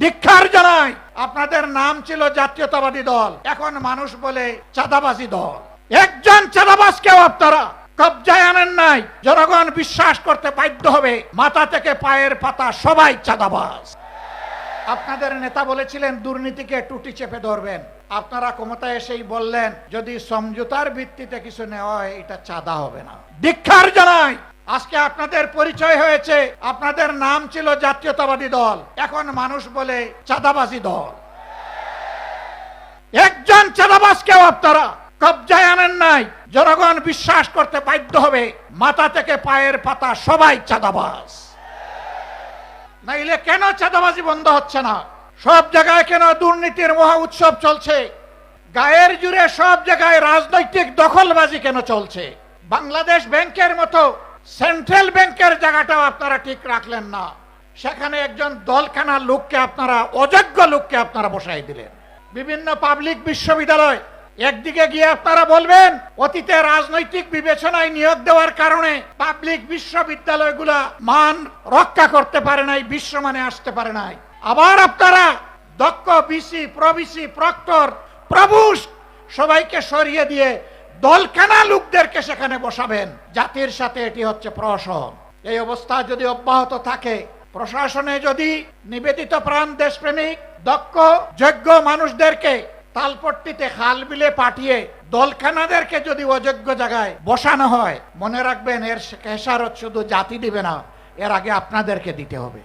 ধিক্কার জানাই। আপনাদের নাম ছিল জাতীয়তাবাদী দল, এখন মানুষ বলে চাঁদাবাজি দল। একজন চাঁদাবাজকেও আপনারা কবজায় আনেন নাই। জনগণ বিশ্বাস করতে বাধ্য হবে মাথা থেকে পায়ের পাতা সবাই চাঁদাবাজ। আপনাদের নেতা বলেছিলেন দুর্নীতিকে টুটি চেপে ধরবেন। আপনারা ক্ষমতায় এসেই বললেন যদি সমঝোতার ভিত্তিতে কিছু নেওয়া হয় এটা চাঁদা হবে না। ধিক্কার জানাই। আজকে আপনাদের পরিচয় হয়েছে, আপনাদের নাম ছিল জাতীয়তাবাদী দল, এখন মানুষ বলে চাঁদাবাজি দল। একজন চাঁদাবাজকেও আপনারা কবজায় আনেন নাই। জনগণ বিশ্বাস করতে বাধ্য হবে মাথা থেকে পায়ের পাতা সবাই চাঁদাবাজ। নাইলে কেন চাঁদাবাজি বন্ধ হচ্ছে না? সব জায়গায় কেন দুর্নীতির মহা উৎসব চলছে? গায়ের জুড়ে সব জায়গায় রাজনৈতিক দখলবাজি কেন চলছে? বাংলাদেশ ব্যাংকের মতো সেন্ট্রাল ব্যাংকের জায়গাটাও আপনারা ঠিক রাখলেন না। সেখানে একজন দলখানা লোককে আপনারা, অযোগ্য লোককে আপনারা বসাই দিলেন। বিভিন্ন পাবলিক বিশ্ববিদ্যালয় একদিকে গিয়ে আপনারা বলবেন অতীতে রাজনৈতিক বিবেচনায় নিয়োগ দেওয়ার কারণে পাবলিক বিশ্ববিদ্যালয়গুলা মান রক্ষা করতে পারে নাই, বিশ্বমানে আসতে পারে নাই। আবার আপনারা দক্ষ বিসি, প্রবিসি, প্রক্টর, প্রভুষ সবাইকে সরিয়ে দিয়ে দলখানা লোকদেরকে সেখানে বসাবেন। জাতির সাথে এটি হচ্ছে প্রহসন। এই অবস্থা যদি অব্যাহত থাকে, প্রশাসনে যদি নিবেদিত প্রাণ দেশপ্রেমিক দক্ষ যোগ্য মানুষদেরকে তালপট্টিতে খাল বিলে পাঠিয়ে দলখানাদেরকে যদি অযোগ্য জায়গায় বসানো হয়, মনে রাখবেন এর খেসারত শুধু জাতি দিবে না, এর আগে আপনাদেরকে দিতে হবে।